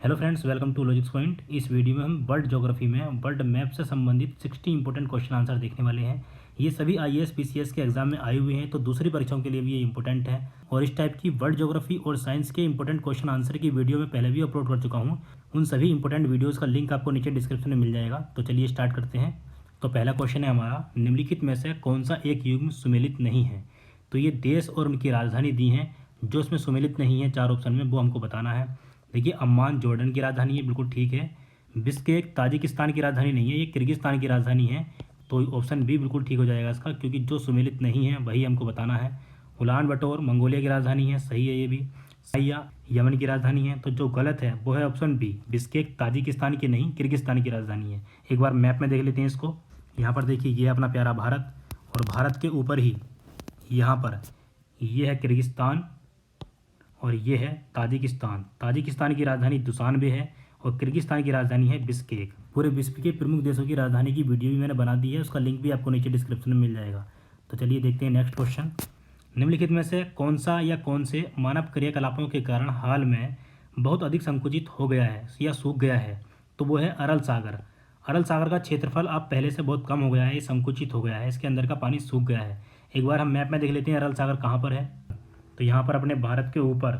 Hello friends, welcome to logics point. इस video में हम वर्ल्ड ज्योग्राफी में वर्ल्ड मैप से संबंधित 60 इंपॉर्टेंट क्वेश्चन आंसर देखने वाले हैं। ये सभी आईएएस पीसीएस के एग्जाम में आए हुए हैं, तो दूसरी परीक्षाओं के लिए भी ये इंपॉर्टेंट है। और इस टाइप की वर्ल्ड ज्योग्राफी और साइंस के इंपॉर्टेंट क्वेश्चन आंसर की वीडियो में पहले भी अपलोड कर चुका हूँ। उन सभी इंपॉर्टेंट वीडियोज़ का लिंक आपको नीचे डिस्क्रिप्शन में मिल जाएगा। तो चलिए स्टार्ट करते हैं। तो पहला क्वेश्चन है हमारा, निम्नलिखित में से कौन सा एक युग्म सुमेलित नहीं है। तो ये देश और उनकी राजधानी दी हैं, जो इसमें सुमेलित नहीं है चार ऑप्शन में, वो हमको बताना है। देखिए, अम्मान जॉर्डन की राजधानी है, बिल्कुल ठीक है। बिश्केक ताजिकिस्तान की राजधानी नहीं है, ये किर्गिस्तान की राजधानी है। तो ऑप्शन बी बिल्कुल ठीक हो जाएगा इसका, क्योंकि जो सुमेलित नहीं है वही हमको बताना है। उलान बटोर मंगोलिया की राजधानी है, सही है ये भी। साइया यमन की राजधानी है, तो जो गलत है वो है ऑप्शन बी, बिश्केक ताजिकिस्तान की नहीं किर्गिस्तान की राजधानी है। एक बार मैप में देख लेते हैं इसको। यहाँ पर देखिए, ये अपना प्यारा भारत, और भारत के ऊपर ही यहाँ पर ये है किर्गिस्तान और ये है ताजिकिस्तान। ताजिकिस्तान की राजधानी दुशानबे है और किर्गिस्तान की राजधानी है बिश्केक। पूरे विश्व के प्रमुख देशों की राजधानी की वीडियो भी मैंने बना दी है, उसका लिंक भी आपको नीचे डिस्क्रिप्शन में मिल जाएगा। तो चलिए देखते हैं नेक्स्ट क्वेश्चन। निम्नलिखित में से कौन सा या कौन से मानव क्रियाकलापों के कारण हाल में बहुत अधिक संकुचित हो गया है या सूख गया है। तो वो है अरल सागर। अरल सागर का क्षेत्रफल अब पहले से बहुत कम हो गया है, ये संकुचित हो गया है, इसके अंदर का पानी सूख गया है। एक बार हम मैप में देख लेते हैं अरल सागर कहाँ पर है। तो यहाँ पर अपने भारत के ऊपर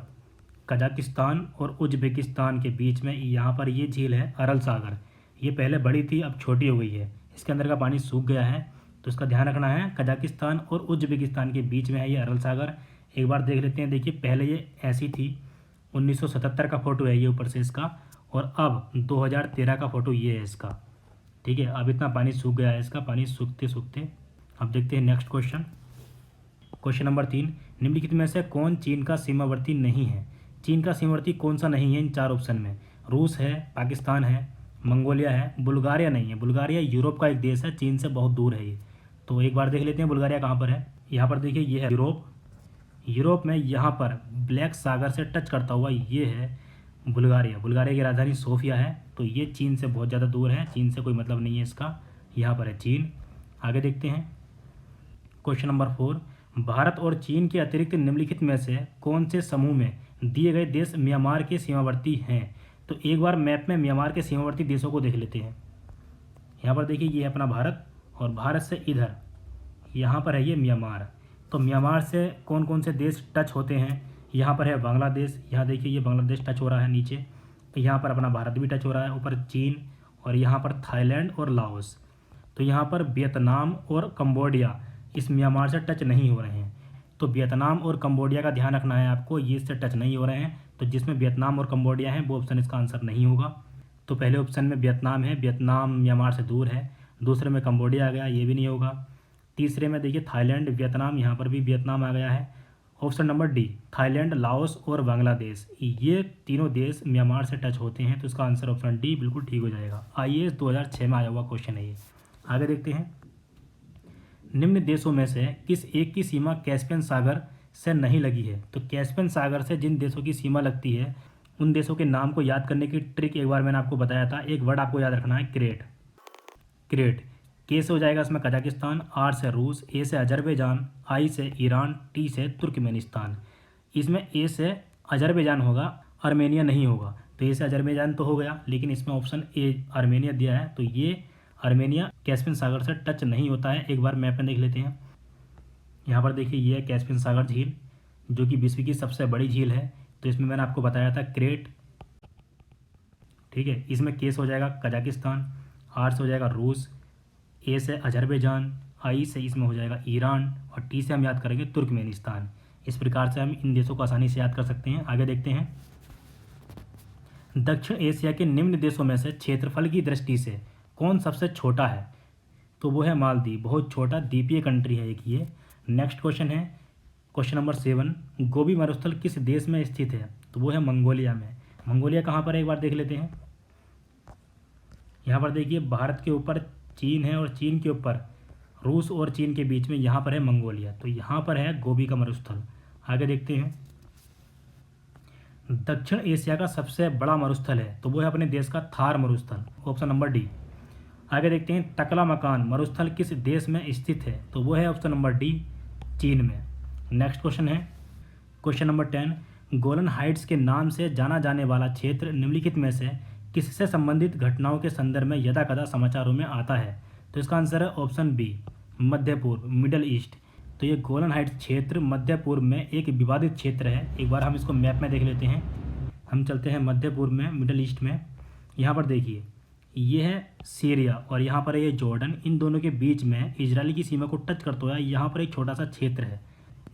कजाकिस्तान और उज्बेकिस्तान के बीच में यहाँ पर ये झील है अरल सागर। ये पहले बड़ी थी, अब छोटी हो गई है, इसके अंदर का पानी सूख गया है। तो इसका ध्यान रखना है, कजाकिस्तान और उज्बेकिस्तान के बीच में है ये अरल सागर। एक बार देख लेते हैं। देखिए, पहले ये ऐसी थी, 1977 का फ़ोटो है ये ऊपर से इसका, और अब 2013 का फ़ोटो ये है इसका। ठीक है, अब इतना पानी सूख गया है इसका, पानी सूखते सूखते। अब देखते हैं नेक्स्ट क्वेश्चन। क्वेश्चन नंबर 3, निम्नलिखित में से कौन चीन का सीमावर्ती नहीं है। चीन का सीमावर्ती कौन सा नहीं है इन चार ऑप्शन में। रूस है, पाकिस्तान है, मंगोलिया है, बुल्गारिया नहीं है। बुल्गारिया यूरोप का एक देश है, चीन से बहुत दूर है ये। तो एक बार देख लेते हैं बुल्गारिया कहाँ पर है। यहाँ पर देखिए, ये है यूरोप। यूरोप में यहाँ पर ब्लैक सागर से टच करता हुआ ये है बुल्गारिया। बुल्गारिया की राजधानी सोफिया है। तो ये चीन से बहुत ज़्यादा दूर है, चीन से कोई मतलब नहीं है इसका। यहाँ पर है चीन। आगे देखते हैं क्वेश्चन नंबर 4, भारत और चीन के अतिरिक्त निम्नलिखित में से कौन से समूह में दिए गए देश म्यांमार के सीमावर्ती हैं। तो एक बार मैप में म्यांमार के सीमावर्ती देशों को देख लेते हैं। यहाँ पर देखिए, ये है अपना भारत, और भारत से इधर यहाँ पर है ये म्यांमार। तो म्यांमार से कौन कौन से देश टच होते हैं। यहाँ पर है बांग्लादेश, यहाँ देखिए ये बांग्लादेश टच हो रहा है नीचे। तो यहाँ पर अपना भारत भी टच हो रहा है, ऊपर चीन, और यहाँ पर थाईलैंड और लाओस। तो यहाँ पर वियतनाम और कंबोडिया इस म्यांमार से टच नहीं हो रहे हैं। तो वियतनाम और कंबोडिया का ध्यान रखना है आपको, ये इससे टच नहीं हो रहे हैं। तो जिसमें वियतनाम और कंबोडिया है वो ऑप्शन इसका आंसर नहीं होगा। तो पहले ऑप्शन में वियतनाम है, वियतनाम म्यांमार से दूर है। दूसरे में कंबोडिया आ गया, ये भी नहीं होगा। तीसरे में देखिए थाईलैंड, वियतनाम, यहाँ पर भी वियतनाम आ गया है। Option number D, Thailand, Laos और बांग्लादेश, ये तीनों देश म्यांमार से टच होते हैं। तो इसका आंसर ऑप्शन डी बिल्कुल ठीक हो जाएगा। आईएएस 2006 में आया हुआ क्वेश्चन है ये। आगे देखते हैं, निम्न देशों में से किस एक की सीमा कैस्पियन सागर से नहीं लगी है। तो कैस्पियन सागर से जिन देशों की सीमा लगती है उन देशों के नाम को याद करने की ट्रिक एक बार मैंने आपको बताया था। एक वर्ड आपको याद रखना है, क्रेट। क्रेट, के से हो जाएगा इसमें कजाकिस्तान, आर से रूस, ए से अजरबैजान, आई से ईरान, टी से तुर्कमेनिस्तान। इसमें ए से अजरबैजान होगा, आर्मेनिया नहीं होगा। तो ए से अजरबैजान तो हो गया, लेकिन इसमें ऑप्शन ए आर्मेनिया दिया है। तो ये आर्मेनिया कैस्पियन सागर से टच नहीं होता है। एक बार मैप में देख लेते हैं। यहाँ पर देखिए, ये है कैस्पियन सागर झील, जो कि विश्व की सबसे बड़ी झील है। तो इसमें मैंने आपको बताया था क्रेट। ठीक है, इसमें के से हो जाएगा कजाकिस्तान, आर से हो जाएगा रूस, ए से अजरबैजान, आई से इसमें हो जाएगा ईरान, और टी से हम याद करेंगे तुर्कमेनिस्तान। इस प्रकार से हम इन देशों को आसानी से याद कर सकते हैं। आगे देखते हैं, दक्षिण एशिया के निम्न देशों में से क्षेत्रफल की दृष्टि से कौन सबसे छोटा है। तो वो है मालदीव, बहुत छोटा द्वीपीय कंट्री है एक ये। नेक्स्ट क्वेश्चन है क्वेश्चन नंबर 7, गोबी मरुस्थल किस देश में स्थित है। तो वो है मंगोलिया में। मंगोलिया कहाँ पर है एक बार देख लेते हैं। यहाँ पर देखिए, भारत के ऊपर चीन है और चीन के ऊपर रूस और चीन के बीच में यहाँ पर है मंगोलिया। तो यहाँ पर है गोबी का मरुस्थल। आगे देखते हैं, दक्षिण एशिया का सबसे बड़ा मरुस्थल है। तो वो है अपने देश का थार मरुस्थल, ऑप्शन नंबर डी। आगे देखते हैं, टकला मकान मरुस्थल किस देश में स्थित है। तो वो है ऑप्शन नंबर डी, चीन में। नेक्स्ट क्वेश्चन है क्वेश्चन नंबर 10, गोलन हाइट्स के नाम से जाना जाने वाला क्षेत्र निम्नलिखित में से किससे संबंधित घटनाओं के संदर्भ में यदाकदा समाचारों में आता है? तो इसका आंसर है ऑप्शन बी, मध्य पूर्व, मिडल ईस्ट। तो ये गोलन हाइट्स क्षेत्र मध्य पूर्व में एक विवादित क्षेत्र है। एक बार हम इसको मैप में देख लेते हैं। हम चलते हैं मध्य पूर्व में, मिडल ईस्ट में। यहाँ पर देखिए, ये है सीरिया और यहाँ पर है ये जॉर्डन। इन दोनों के बीच में इजराइल की सीमा को टच करता हुआ यहाँ पर एक छोटा सा क्षेत्र है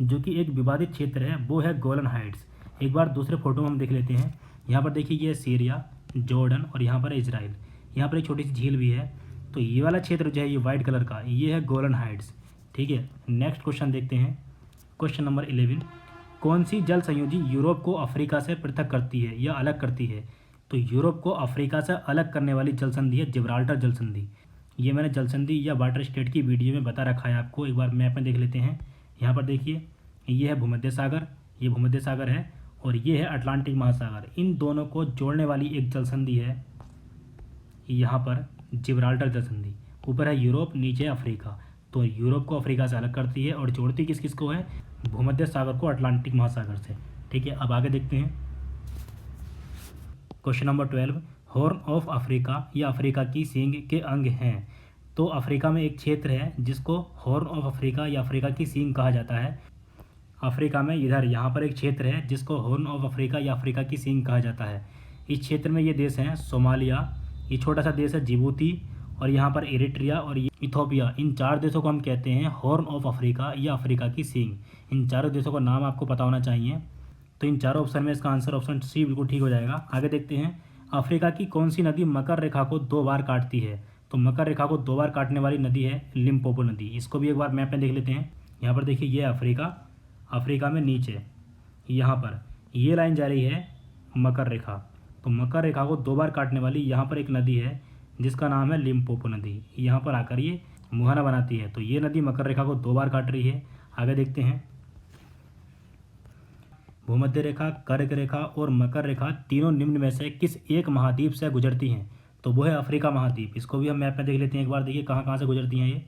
जो कि एक विवादित क्षेत्र है, वो है गोलन हाइट्स। एक बार दूसरे फोटो में हम देख लेते हैं। यहाँ पर देखिए, ये सीरिया, जॉर्डन और यहाँ पर है इजराइल। यहाँ पर एक छोटी सी झील भी है। तो ये वाला क्षेत्र जो है, ये वाइट कलर का, ये है गोलन हाइट्स। ठीक है, नेक्स्ट क्वेश्चन देखते हैं। क्वेश्चन नंबर 11, कौन सी जल संयोजी यूरोप को अफ्रीका से पृथक करती है या अलग करती है? तो यूरोप को अफ्रीका से अलग करने वाली जल संधि है जिब्राल्टर जल संधि। ये मैंने जल संधि या वाटर स्टेट की वीडियो में बता रखा है आपको। एक बार मैप में देख लेते हैं। यहाँ पर देखिए, ये है भूमध्य सागर, ये भूमध्य सागर है और ये है अटलांटिक महासागर। इन दोनों को जोड़ने वाली एक जल संधि है यहाँ पर जिब्राल्टर जल संधि। ऊपर है यूरोप, नीचे है अफ्रीका। तो यूरोप को अफ्रीका से अलग करती है और जोड़ती किस किस को है? भूमध्य सागर को अटलांटिक महासागर से। ठीक है, अब आगे देखते हैं। Question number 12, horn of Africa या अफ्रीका की सींग के अंग हैं। तो अफ्रीका में एक क्षेत्र है जिसको हॉर्न ऑफ अफ्रीका या अफ्रीका की सींग कहा जाता है। अफ्रीका में इधर यहाँ पर एक क्षेत्र है जिसको हॉर्न ऑफ अफ्रीका या अफ्रीका की सींग कहा जाता है। इस क्षेत्र में ये देश हैं सोमालिया, ये छोटा सा देश है जिबूती और यहाँ पर इरिट्रिया और इथोपिया। इन 4 देशों को हम कहते हैं हॉर्न ऑफ अफ्रीका या अफ्रीका की सींग। इन चारों देशों का नाम आपको पता होना चाहिए। तो इन चारों ऑप्शन में इसका आंसर ऑप्शन सी बिल्कुल ठीक हो जाएगा। आगे देखते हैं, अफ्रीका की कौन सी नदी मकर रेखा को 2 बार काटती है? तो मकर रेखा को 2 बार काटने वाली नदी है लिम्पोपो नदी। इसको भी एक बार मैप में देख लेते हैं। यहाँ पर देखिए, ये अफ्रीका, अफ्रीका में नीचे यहाँ पर ये लाइन जा रही है मकर रेखा। तो मकर रेखा को 2 बार काटने वाली यहाँ पर एक नदी है जिसका नाम है लिम्पोपो नदी। यहाँ पर आकर ये मुहाना बनाती है। तो ये नदी मकर रेखा को 2 बार काट रही है। आगे देखते हैं, भूमध्य रेखा, कर्क रेखा और मकर रेखा तीनों निम्न में से किस एक महाद्वीप से गुजरती हैं? तो वो है अफ्रीका महाद्वीप। इसको भी हम मैप में देख लेते हैं। एक बार देखिए कहाँ कहाँ से गुजरती हैं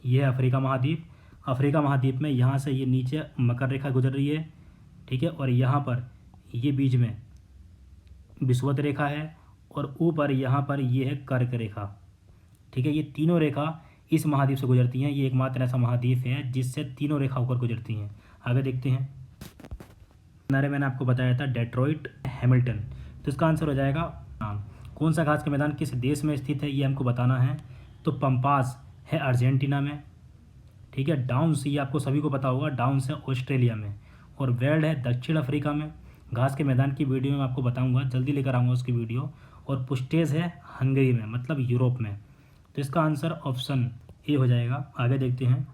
ये है अफ्रीका महाद्वीप। अफ्रीका महाद्वीप में यहाँ से ये नीचे मकर रेखा गुजर रही है। ठीक है, और यहाँ पर ये बीच में विषुवत रेखा है और ऊपर यहाँ पर ये है कर्क रेखा। ठीक है, ये तीनों रेखा इस महाद्वीप से गुजरती हैं। ये एकमात्र ऐसा महाद्वीप है जिससे तीनों रेखा होकर गुजरती हैं। आगे देखते हैं, किनारे मैंने आपको बताया था डेट्रॉइट, हैमिल्टन। तो इसका आंसर हो जाएगा कौन सा घास का मैदान किस देश में स्थित है, ये हमको बताना है। तो पंपास है अर्जेंटीना में। ठीक है, डाउन्स ये आपको सभी को पता होगा, डाउन्स है ऑस्ट्रेलिया में। और वेल्ड है दक्षिण अफ्रीका में। घास के मैदान की वीडियो में आपको बताऊंगा, जल्दी लेकर आऊँगा उसकी वीडियो। और पुस्टेज है हंगरी में, मतलब यूरोप में। तो इसका आंसर ऑप्शन ए हो जाएगा। आगे देखते हैं,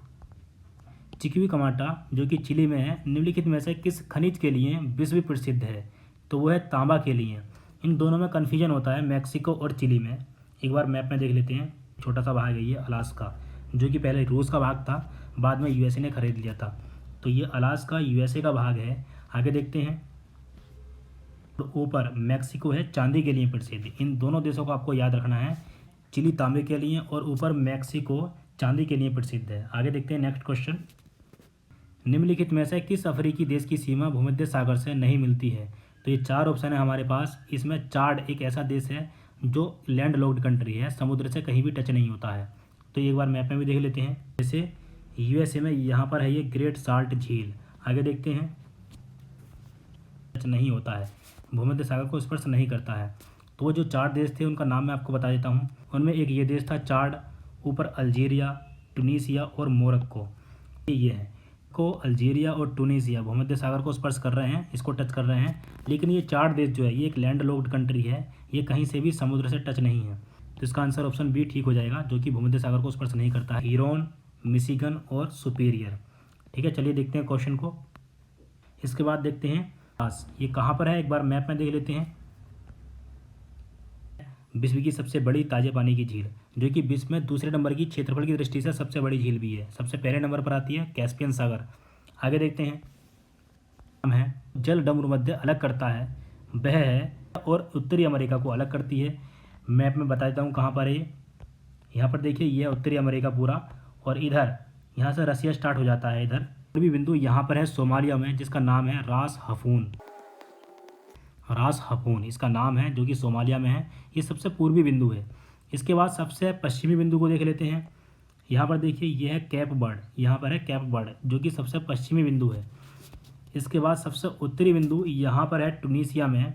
चिक्विकमाटा जो कि चिली में है, निम्नलिखित में से किस खनिज के लिए विश्व प्रसिद्ध है? तो वो है तांबा के लिए। इन दोनों में कन्फ्यूजन होता है, मैक्सिको और चिली में। एक बार मैप में देख लेते हैं। छोटा सा भाग है ये अलास्का, जो कि पहले रूस का भाग था, बाद में यूएसए ने खरीद लिया था। तो ये अलास्का यूएसए का भाग है। आगे देखते हैं, तो ऊपर मैक्सिको है चांदी के लिए प्रसिद्ध। इन दोनों देशों को आपको याद रखना है, चिली तांबे के लिए और ऊपर मैक्सिको चांदी के लिए प्रसिद्ध है। आगे देखते हैं नेक्स्ट क्वेश्चन, निम्नलिखित में से किस अफ्रीकी देश की सीमा भूमध्य सागर से नहीं मिलती है? तो ये 4 ऑप्शन है हमारे पास। इसमें चाड एक ऐसा देश है जो लैंड लॉक्ड कंट्री है, समुद्र से कहीं भी टच नहीं होता है। तो एक बार मैप में भी देख लेते हैं। जैसे यूएसए में यहाँ पर है ये ग्रेट साल्ट झील। आगे देखते हैं, टच नहीं होता है, भूमध्य सागर को स्पर्श नहीं करता है। तो जो 4 देश थे उनका नाम मैं आपको बता देता हूँ। उनमें एक ये देश था चाड, ऊपर अल्जीरिया, टूनीसिया और मोरक्को। ये है को अल्जीरिया और टूनीसिया भूमध्य सागर को स्पर्श कर रहे हैं, इसको टच कर रहे हैं। लेकिन ये 4 देश जो है, ये एक लैंड लॉक्ड कंट्री है, ये कहीं से भी समुद्र से टच नहीं है। तो इसका आंसर ऑप्शन बी ठीक हो जाएगा, जो कि भूमध्य सागर को स्पर्श नहीं करता है। हीरोन, मिशिगन और सुपीरियर। ठीक है, चलिए देखते हैं क्वेश्चन को। इसके बाद देखते हैं ये कहाँ पर है, एक बार मैप में देख लेते हैं। विश्व की सबसे बड़ी ताजे पानी की झील, जो कि विश्व में दूसरे नंबर की क्षेत्रफल की दृष्टि से सबसे बड़ी झील भी है। सबसे पहले नंबर पर आती है कैस्पियन सागर। आगे देखते हैं, हम है जल डमरू मध्य अलग करता है, वह है और उत्तरी अमेरिका को अलग करती है। मैप में बता देता हूँ कहाँ पर है ये। यहाँ पर देखिए, ये उत्तरी अमेरिका पूरा, और इधर यहाँ से रसिया स्टार्ट हो जाता है, इधर पूर्वी बिंदु यहाँ पर है सोमालिया में, जिसका नाम है रास हफून। रास हफून इसका नाम है, जो कि सोमालिया में है। ये सबसे पूर्वी बिंदु है। इसके बाद सबसे पश्चिमी बिंदु को देख लेते हैं। यहाँ पर देखिए ये है कैप बर्ड, यहाँ पर है कैप बर्ड जो कि सबसे पश्चिमी बिंदु है। इसके बाद सबसे उत्तरी बिंदु यहाँ पर है टुनीसिया में,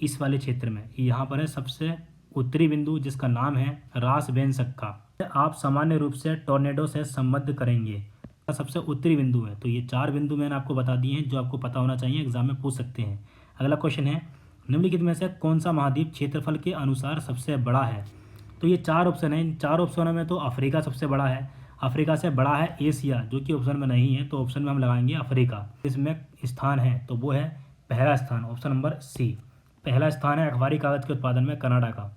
इस वाले क्षेत्र में यहाँ पर है सबसे उत्तरी बिंदु, जिसका नाम है रास बेन सक्का। आप सामान्य रूप से टोर्नेडो से संबद्ध करेंगे, सबसे उत्तरी बिंदु है। तो ये 4 बिंदु मैंने आपको बता दिए हैं जो आपको पता होना चाहिए, एग्जाम में पूछ सकते हैं। अगला क्वेश्चन है, निम्नलिखित में से कौन सा महाद्वीप क्षेत्रफल के अनुसार सबसे बड़ा है? तो ये 4 ऑप्शन है। इन 4 ऑप्शनों में तो अफ्रीका सबसे बड़ा है, अफ्रीका से बड़ा है एशिया, जो कि ऑप्शन में नहीं है, तो ऑप्शन में हम लगाएंगे अफ्रीका। इसमें स्थान है तो वो है पहला स्थान, ऑप्शन नंबर सी। पहला स्थान है अखबारी कागज के उत्पादन में कनाडा का।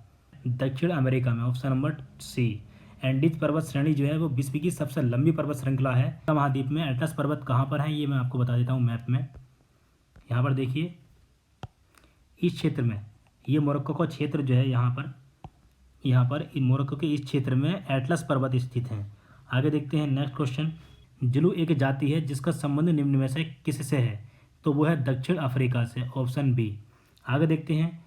दक्षिण अमेरिका में, ऑप्शन नंबर सी। एंडीज पर्वत श्रेणी जो है वो विश्व की सबसे लंबी पर्वत श्रृंखला है। महाद्वीप में एटलस पर्वत कहाँ पर है ये मैं आपको बता देता हूँ मैप में। यहाँ पर देखिए इस क्षेत्र में, ये मोरक्को का क्षेत्र जो है, यहाँ पर मोरक्को के इस क्षेत्र में एटलस पर्वत स्थित हैं। आगे देखते हैं नेक्स्ट क्वेश्चन। जुलू एक जाति है जिसका संबंध निम्न में से किससे है? तो वो है दक्षिण अफ्रीका से, ऑप्शन बी। आगे देखते हैं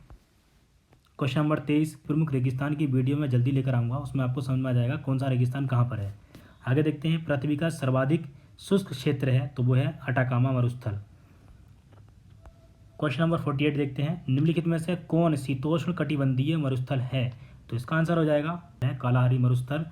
क्वेश्चन नंबर 23। प्रमुख रेगिस्तान की वीडियो में जल्दी लेकर आऊँगा, उसमें आपको समझ में आ जाएगा कौन सा रेगिस्तान कहाँ पर है। आगे देखते हैं पृथ्वी का सर्वाधिक शुष्क क्षेत्र है, तो वो है अटाकामा मरुस्थल। क्वेश्चन नंबर 48 देखते हैं, निम्नलिखित में से कौन शीतोष्ण कटिबंधीय मरुस्थल है? तो इसका आंसर हो जाएगा कालाहारी मरुस्थल।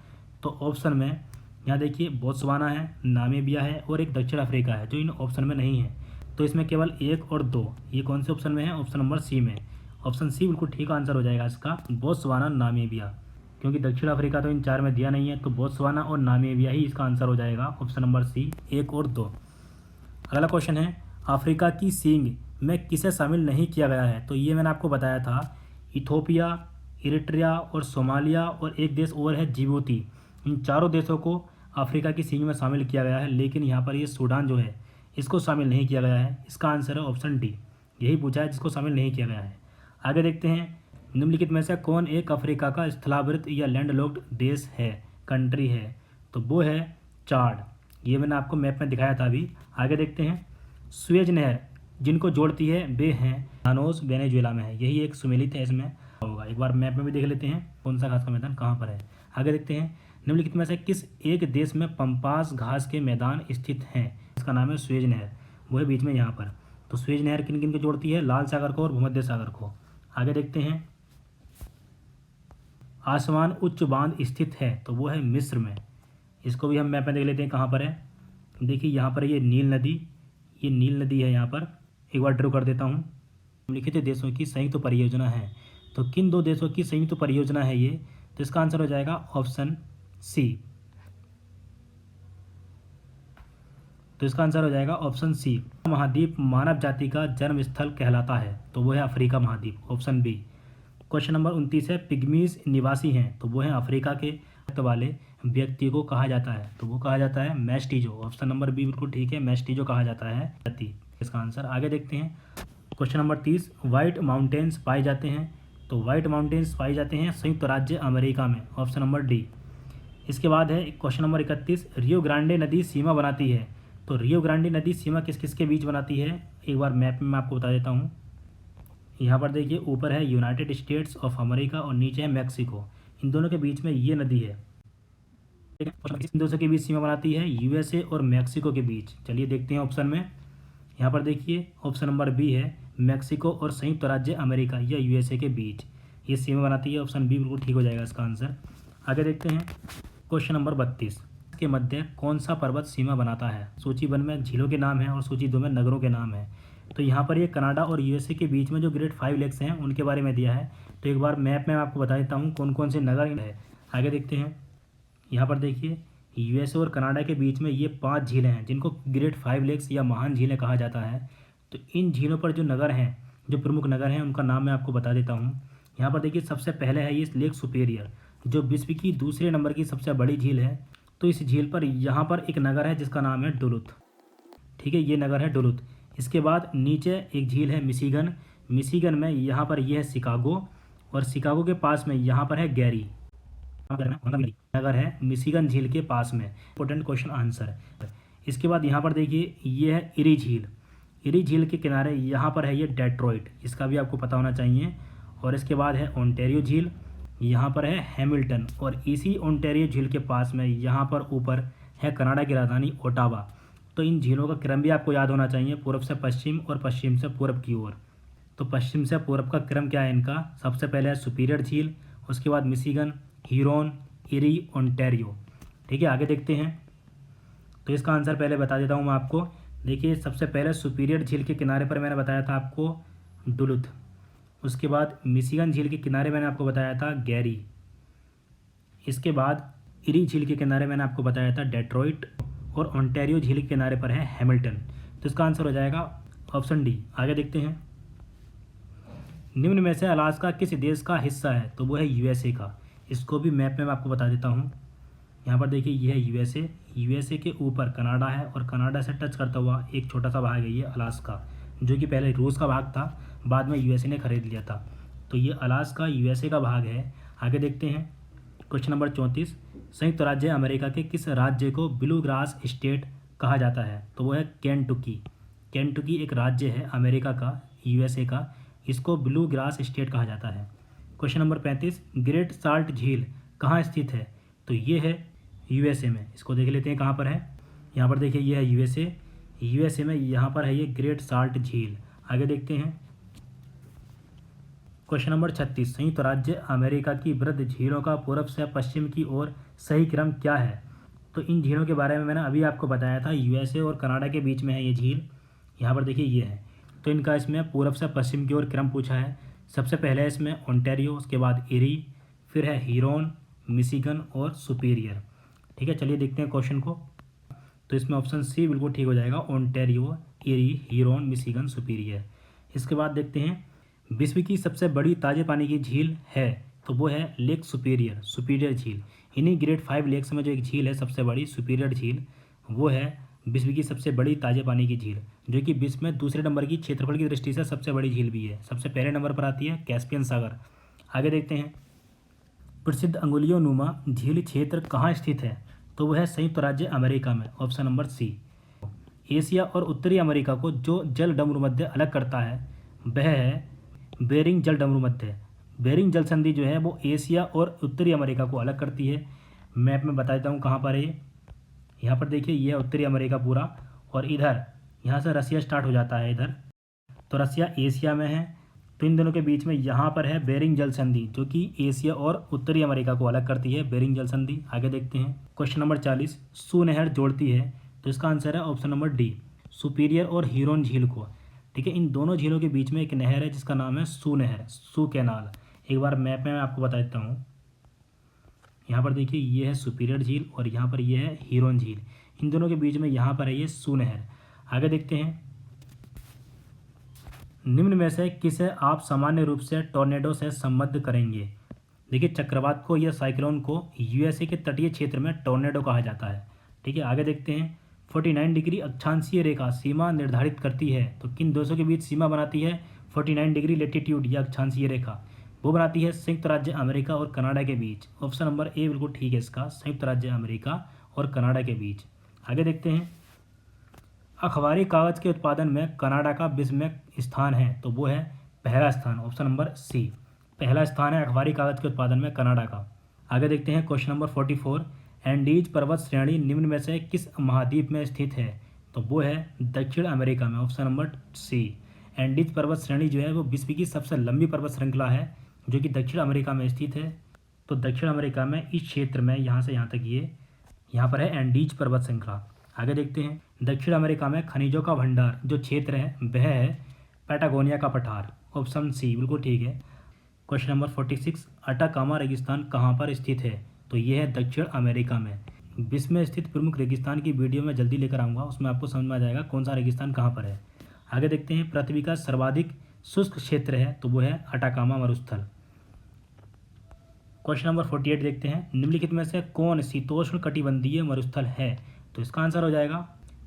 तो ऑप्शन में यहाँ देखिए बोत्सवाना है, नामीबिया है और एक दक्षिण अफ्रीका है, जो इन ऑप्शन में नहीं है। तो इसमें केवल 1 और 2 ये कौन से ऑप्शन में है? ऑप्शन नंबर सी में। ऑप्शन सी बिल्कुल ठीक आंसर हो जाएगा इसका, बोत्सवाना नामीबिया, क्योंकि दक्षिण अफ्रीका तो इन 4 में दिया नहीं है, तो बोत्सवाना और नामीबिया ही इसका आंसर हो जाएगा, ऑप्शन नंबर सी 1 और 2। अगला क्वेश्चन है, अफ्रीका की सींग में किसे शामिल नहीं किया गया है? तो ये मैंने आपको बताया था, इथोपिया, इरिट्रिया और सोमालिया और एक देश और है जिबूती। इन चारों देशों को अफ्रीका की सींग में शामिल किया गया है, लेकिन यहाँ पर ये सूडान जो है इसको शामिल नहीं किया गया है। इसका आंसर है ऑप्शन डी, यही पूछा है जिसको शामिल नहीं किया गया है। आगे देखते हैं, निम्नलिखित में से कौन एक अफ्रीका का स्थलावृत या लैंडलॉक्ड देश है, कंट्री है? तो वो है चाड, ये मैंने आपको मैप में दिखाया था अभी। आगे देखते हैं, सुएज नहर जिनको जोड़ती है वे हैं मानोस वेनेजुएला में है, यही एक सुमेलित है, इसमें होगा। एक बार मैप में भी देख लेते हैं कौन सा घास का मैदान कहाँ पर है। आगे देखते हैं, निम्नलिखित में से किस एक देश में पंपास घास के मैदान स्थित हैं? इसका नाम है सुएज नहर, वो है बीच में यहाँ पर। तो सुएज नहर किन किन को जोड़ती है? लाल सागर को और भूमध्य सागर को। आगे देखते हैं, आसमान उच्च बांध स्थित है, तो वो है मिस्र में। इसको भी हम मैप में देख लेते हैं कहाँ पर है। देखिए यहाँ पर ये नील नदी है यहाँ पर। एक बार ड्रॉ कर देता हूँ। निम्नलिखित देशों की संयुक्त परियोजना है, तो किन 2 देशों की संयुक्त परियोजना है ये? तो इसका आंसर हो जाएगा ऑप्शन सी। तो इसका आंसर हो जाएगा ऑप्शन सी। महाद्वीप मानव जाति का जन्म स्थल कहलाता है, तो वो है अफ्रीका महाद्वीप, ऑप्शन बी। क्वेश्चन नंबर 29 है, पिग्मीज निवासी हैं, तो वो है अफ्रीका के वाले व्यक्ति को कहा जाता है, तो वो कहा जाता है मैस्टीजो, ऑप्शन नंबर बी बिल्कुल ठीक है, मैस्टीजो कहा जाता है जाति, इसका आंसर। आगे देखते हैं क्वेश्चन नंबर 30, व्हाइट माउंटेन्स पाए जाते हैं, तो व्हाइट माउंटेन्स पाए जाते हैं संयुक्त राज्य अमेरिका में, ऑप्शन नंबर डी। इसके बाद है क्वेश्चन नंबर 31, रियो ग्रांडे नदी सीमा बनाती है, तो रियो ग्रांडे नदी सीमा किस किस के बीच बनाती है? एक बार मैप में मैं आपको बता देता हूँ। यहाँ पर देखिए ऊपर है यूनाइटेड स्टेट्स ऑफ अमेरिका और नीचे है मैक्सिको, इन दोनों के बीच में ये नदी है। इन दोनों के बीच सीमा बनाती है यूएसए और मैक्सिको के बीच। चलिए देखते हैं ऑप्शन में। यहाँ पर देखिए ऑप्शन नंबर बी है, मैक्सिको और संयुक्त राज्य अमेरिका या यूएसए के बीच ये सीमा बनाती है, ऑप्शन बी बिल्कुल ठीक हो जाएगा इसका आंसर। आगे देखते हैं क्वेश्चन नंबर 32 के मध्य कौन सा पर्वत सीमा बनाता है? सूची 1 में झीलों के नाम है और सूची 2 में नगरों के नाम है। तो यहाँ पर ये कनाडा और यूएसए के बीच में जो ग्रेट 5 लेक्स हैं उनके बारे में दिया है। तो एक बार मैप में आपको बता देता हूँ कौन कौन से नगर है। आगे देखते हैं, यहाँ पर देखिए यूएसए और कनाडा के बीच में ये 5 झीलें हैं जिनको ग्रेट 5 लेक्स या महान झीलें कहा जाता है। तो इन झीलों पर जो नगर हैं, जो प्रमुख नगर हैं, उनका नाम मैं आपको बता देता हूँ। यहाँ पर देखिए सबसे पहले है ये लेक सुपेरियर, जो विश्व की दूसरे नंबर की सबसे बड़ी झील है। तो इस झील पर यहाँ पर एक नगर है जिसका नाम है डुलुथ, ठीक है, ये नगर है डुलुथ। इसके बाद नीचे एक झील है मिशिगन, मिशिगन में यहाँ पर यह है शिकागो, और शिकागो के पास में यहाँ पर है गैरी नगर है मिशिगन झील के पास में। Important question answer. इसके बाद यहाँ पर देखिए ये है इरी झील। इरी झील के किनारे यहाँ पर है ये डेट्रॉइट, इसका भी आपको पता होना चाहिए। और इसके बाद है ओंटारियो झील, यहाँ पर है हैमिल्टन, और इसी ओंटारियो झील के पास में यहाँ पर ऊपर है कनाडा की राजधानी ओटावा। तो इन झीलों का क्रम भी आपको याद होना चाहिए, पूर्व से पश्चिम और पश्चिम से पूर्व की ओर। तो पश्चिम से पूर्व का क्रम क्या है इनका, सबसे पहले है सुपीरियर झील, उसके बाद मिशिगन, ह्यूरॉन, इरी, ओंटारियो। ठीक है, आगे देखते हैं। तो इसका आंसर पहले बता देता हूँ मैं आपको। देखिए सबसे पहले सुपीरियर झील के किनारे पर मैंने बताया था आपको डुलुथ, उसके बाद मिशिगन झील के किनारे मैंने आपको बताया था गैरी, इसके बाद इरी झील के किनारे मैंने आपको बताया था डेट्रॉइट, और ओंटारियो झील के किनारे पर है हैमिल्टन। तो इसका आंसर हो जाएगा ऑप्शन डी। आगे देखते हैं। निम्न में से अलास्का किस देश का हिस्सा है, तो वो है यूएसए का। इसको भी मैप में मैं आपको बता देता हूँ। यहाँ पर देखिए ये है यूएसए, यूएसए के ऊपर कनाडा है, और कनाडा से टच करता हुआ एक छोटा सा भाग है ये अलास्का, जो कि पहले रूस का भाग था, बाद में यूएसए ने खरीद लिया था। तो ये अलास्का यूएसए का भाग है। आगे देखते हैं। क्वेश्चन नंबर 34, संयुक्त राज्य अमेरिका के किस राज्य को ब्लू ग्रास स्टेट कहा जाता है, तो वो है केंटुकी। केंटुकी एक राज्य है अमेरिका का, यूएसए का, इसको ब्लू ग्रास स्टेट कहा जाता है। क्वेश्चन नंबर 35, ग्रेट साल्ट झील कहाँ स्थित है, तो ये है यूएसए में। इसको देख लेते हैं कहाँ पर है। यहाँ पर देखिए ये है यूएसए, यूएसए में यहाँ पर है ये ग्रेट साल्ट झील। आगे देखते हैं। क्वेश्चन नंबर 36, संयुक्त राज्य अमेरिका की वृहद झीलों का पूर्व से पश्चिम की ओर सही क्रम क्या है, तो इन झीलों के बारे में मैंने अभी आपको बताया था, यूएसए और कनाडा के बीच में है ये झील। यहाँ पर देखिए ये है, तो इनका इसमें पूर्व से पश्चिम की ओर क्रम पूछा है। सबसे पहले है इसमें ओंटारियो, उसके बाद इरी, फिर है ह्यूरॉन, मिशिगन और सुपीरियर। ठीक है, चलिए देखते हैं क्वेश्चन को। तो इसमें ऑप्शन सी बिल्कुल ठीक हो जाएगा, Ontario, eri, Huron, Michigan, superior. इसके बाद देखते हैं, विश्व की सबसे बड़ी ताजे पानी की झील है, तो वो है लेक सुपीरियर, सुपीरियर झील। इन्हीं ग्रेड 5 लेक्स में जो एक झील है सबसे बड़ी सुपीरियर झील, वो है विश्व की सबसे बड़ी ताजे पानी की झील, जो कि विश्व में दूसरे नंबर की क्षेत्रफल की दृष्टि से सबसे बड़ी झील भी है। सबसे पहले नंबर पर आती है कैस्पियन सागर। आगे देखते हैं। प्रसिद्ध अंगुलियों नुमा झील क्षेत्र कहाँ स्थित है, तो वह है संयुक्त राज्य अमेरिका में, ऑप्शन नंबर सी। एशिया और उत्तरी अमेरिका को जो जल डमरूमध्य अलग करता है वह है बेरिंग जल डमरूमध्य। बेरिंग जल संधि जो है वो एशिया और उत्तरी अमेरिका को अलग करती है। मैप में बता देता हूँ कहाँ पर है ये। यहाँ पर देखिए ये है उत्तरी अमेरिका पूरा, और इधर यहाँ से रसिया स्टार्ट हो जाता है इधर, तो रसिया एशिया में है। तो इन दोनों के बीच में यहाँ पर है बेरिंग जल संधि, जो कि एशिया और उत्तरी अमेरिका को अलग करती है, बेरिंग जल संधि। आगे देखते हैं। क्वेश्चन नंबर 40, सू नहर जोड़ती है, तो इसका आंसर है ऑप्शन नंबर डी, सुपीरियर और ह्यूरॉन झील को। ठीक है, इन दोनों झीलों के बीच में एक नहर है जिसका नाम है सू नहर, सू कैनाल। एक बार मैप में मैं आपको बता देता हूँ। यहाँ पर देखिए ये है सुपीरियर झील और यहाँ पर ये है ह्यूरॉन झील, इन दोनों के बीच में यहाँ पर है ये सू नहर। आगे देखते हैं। निम्न में से किसे आप सामान्य रूप से टॉर्नेडो से संबद्ध करेंगे। देखिए चक्रवात को या साइक्लोन को यूएसए के तटीय क्षेत्र में टॉर्नेडो कहा जाता है। ठीक है, आगे देखते हैं। 49 डिग्री अक्षांशीय रेखा सीमा निर्धारित करती है, तो किन देशों के बीच सीमा बनाती है 49 डिग्री लेटीट्यूड या अक्षांशीय रेखा, वो बनाती है संयुक्त राज्य अमेरिका और कनाडा के बीच। ऑप्शन नंबर ए बिल्कुल ठीक है इसका, संयुक्त राज्य अमेरिका और कनाडा के बीच। आगे देखते हैं। अखबारी कागज के उत्पादन में कनाडा का विश्व में स्थान है, तो वो है पहला स्थान, ऑप्शन नंबर सी, पहला स्थान है अखबारी कागज के उत्पादन में कनाडा का। आगे देखते हैं। क्वेश्चन नंबर 44, एंडीज पर्वत श्रेणी निम्न में से किस महाद्वीप में स्थित है, तो वो है दक्षिण अमेरिका में, ऑप्शन नंबर सी। एंडीज पर्वत श्रेणी जो है वो विश्व की सबसे लंबी पर्वत श्रृंखला है, जो कि दक्षिण अमेरिका में स्थित है। तो दक्षिण अमेरिका में इस क्षेत्र में यहाँ से यहाँ तक ये यहाँ पर है एंडीज पर्वत श्रृंखला। आगे देखते हैं। दक्षिण अमेरिका में खनिजों का भंडार जो क्षेत्र है वह है पैटागोनिया का पठार, ऑप्शन सी बिल्कुल ठीक है। क्वेश्चन नंबर 46, अटाकामा रेगिस्तान कहाँ पर स्थित है, तो ये है दक्षिण अमेरिका में। विश्व में स्थित प्रमुख रेगिस्तान की वीडियो में जल्दी लेकर आऊँगा, उसमें आपको समझ में आ जाएगा कौन सा रेगिस्तान कहाँ पर है। आगे देखते हैं। पृथ्वी का सर्वाधिक शुष्क क्षेत्र है, तो वो है अटाकामा मरुस्थल। क्वेश्चन नंबर 48 देखते हैं। निम्नलिखित में से कौन शीतोष्ण कटिबंधीय मरुस्थल है, तो इसका आंसर हो जाएगा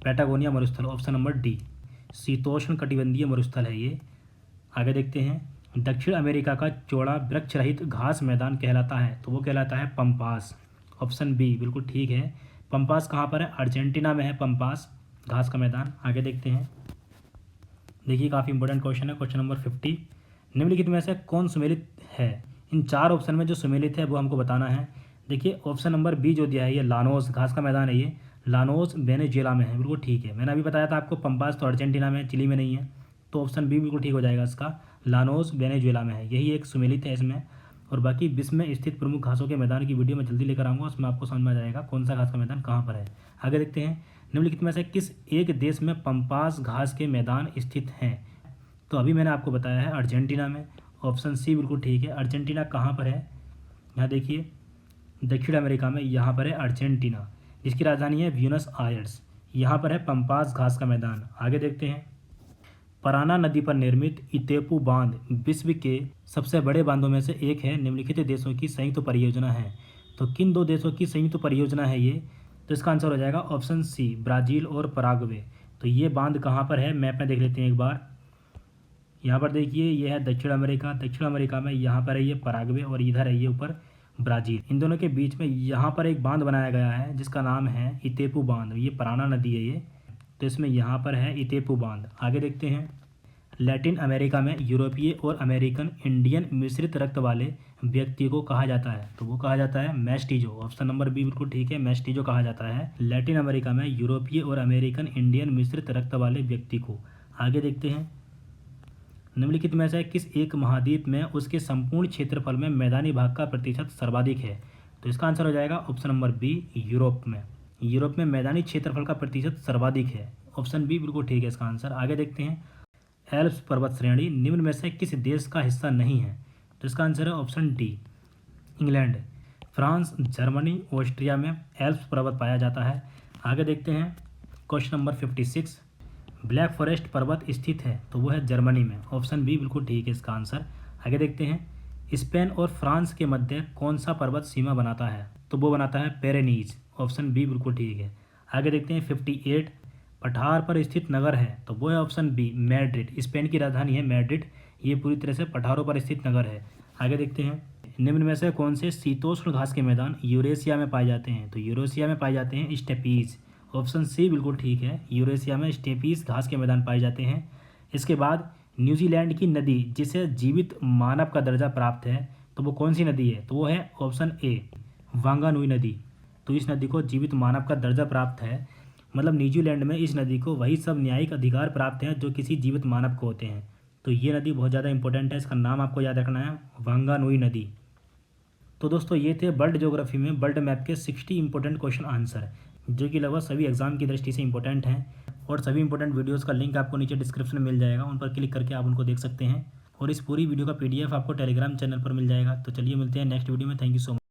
पैटागोनिया मरुस्थल, ऑप्शन नंबर डी, शीतोष्ण कटिबंधीय मरुस्थल है ये। आगे देखते हैं। दक्षिण अमेरिका का चौड़ा वृक्ष रहित घास मैदान कहलाता है, तो वो कहलाता है पम्पास, ऑप्शन बी बिल्कुल ठीक है। पंपास कहाँ पर है? अर्जेंटीना में है पंपास घास का मैदान। आगे देखते हैं, देखिए काफ़ी इंपॉर्टेंट क्वेश्चन है, क्वेश्चन नंबर 50। निम्नलिखित में से कौन सुमेलित है? इन 4 ऑप्शन में जो सुमेलित है वो हमको बताना है। देखिए ऑप्शन नंबर बी जो दिया है ये लानोस घास का मैदान है, ये लानोस वेनेजुएला में है, बिल्कुल ठीक है। मैंने अभी बताया था आपको पंपास तो अर्जेंटीना में, चिली में नहीं है, तो ऑप्शन बी बिल्कुल ठीक हो जाएगा इसका, लानोस वेनेजुएला में है, यही एक सुमेलित है इसमें। और बाकी विश्व में स्थित प्रमुख घासों के मैदान की वीडियो मैं जल्दी लेकर आऊँगा, उसमें आपको समझ में आ जाएगा कौन सा घास का मैदान कहाँ पर है। आगे देखते हैं, निम्नलिखित में से किस एक देश में पंपास घास के मैदान स्थित हैं? तो अभी मैंने आपको बताया है अर्जेंटीना में, ऑप्शन सी बिल्कुल ठीक है। अर्जेंटीना कहाँ पर है? यहाँ देखिए दक्षिण अमेरिका में, यहाँ पर है अर्जेंटीना, जिसकी राजधानी है ब्यूनस आयर्स, यहाँ पर है पंपास घास का मैदान। आगे देखते हैं, पराना नदी पर निर्मित इतेपू बांध विश्व के सबसे बड़े बांधों में से एक है, निम्नलिखित देशों की संयुक्त परियोजना है। तो किन 2 देशों की संयुक्त परियोजना है ये? तो इसका आंसर हो जाएगा ऑप्शन सी, ब्राज़ील और पराग्वे। तो ये बांध कहाँ पर है मैप में देख लेते हैं एक बार। यहाँ पर देखिए ये है दक्षिण अमेरिका, दक्षिण अमेरिका में यहाँ पर है ये पराग्वे और इधर है ये ऊपर ब्राज़ील। इन दोनों के बीच में यहाँ पर एक बांध बनाया गया है जिसका नाम है इतेपू बांध, ये पराना नदी है ये, तो इसमें यहाँ पर है इतेपू बांध। आगे देखते हैं, लैटिन अमेरिका में यूरोपीय और अमेरिकन इंडियन मिश्रित रक्त वाले व्यक्ति को कहा जाता है, तो वो कहा जाता है मेस्टिजो। ऑप्शन नंबर बी बिल्कुल ठीक है, मेस्टिजो कहा जाता है लैटिन अमेरिका में यूरोपीय और अमेरिकन इंडियन मिश्रित रक्त वाले व्यक्ति को। आगे देखते हैं, निम्नलिखित में से किस एक महाद्वीप में उसके संपूर्ण क्षेत्रफल में मैदानी भाग का प्रतिशत सर्वाधिक है? तो इसका आंसर हो जाएगा ऑप्शन नंबर बी, यूरोप में। यूरोप में मैदानी क्षेत्रफल का प्रतिशत सर्वाधिक है, ऑप्शन बी बिल्कुल ठीक है इसका आंसर। आगे देखते हैं, एल्प्स पर्वत श्रेणी निम्न में से किस देश का हिस्सा नहीं है? तो इसका आंसर है option D, England. France, Germany, Austria में एल्प्स पर्वत पाया जाता है। आगे देखते हैं, क्वेश्चन नंबर 56, ब्लैक फॉरेस्ट पर्वत स्थित है, तो वो है जर्मनी में, ऑप्शन बी बिल्कुल ठीक है इसका आंसर। आगे देखते हैं, स्पेन और फ्रांस के मध्य कौन सा पर्वत सीमा बनाता है? तो वो बनाता है पेरेनीज, ऑप्शन बी बिल्कुल ठीक है। आगे देखते हैं 58, पठार पर स्थित नगर है, तो वो है ऑप्शन बी, मैड्रिड। स्पेन की राजधानी है मैड्रिड, ये पूरी तरह से पठारों पर स्थित नगर है। आगे देखते हैं, निम्न में से कौन से शीतोष्ण घास के मैदान यूरेशिया में पाए जाते हैं? तो यूरेशिया में पाए जाते हैं स्टेपीज, ऑप्शन सी बिल्कुल ठीक है, यूरेशिया में स्टेपीज घास के मैदान पाए जाते हैं। इसके बाद न्यूजीलैंड की नदी जिसे जीवित मानव का दर्जा प्राप्त है, तो वो कौन सी नदी है? तो वो है ऑप्शन ए, वांगानुई नदी। तो इस नदी को जीवित मानव का दर्जा प्राप्त है, मतलब न्यूजीलैंड में इस नदी को वही सब न्यायिक अधिकार प्राप्त हैं जो किसी जीवित मानव को होते हैं। तो ये नदी बहुत ज़्यादा इंपॉर्टेंट है, इसका नाम आपको याद रखना है, वांगानुई नदी। तो दोस्तों ये थे वर्ल्ड ज्योग्राफी में वर्ल्ड मैप के 60 इंपॉर्टेंट क्वेश्चन आंसर, जो कि लगभग सभी एग्जाम की दृष्टि से इंपॉर्टेंट हैं। और सभी इंपॉर्टेंट वीडियोस का लिंक आपको नीचे डिस्क्रिप्शन में मिल जाएगा, उन पर क्लिक करके आप उनको देख सकते हैं। और इस पूरी वीडियो का PDF आपको टेलीग्राम चैनल पर मिल जाएगा। तो चलिए मिलते हैं नेक्स्ट वीडियो में, थैंक यू सो मच।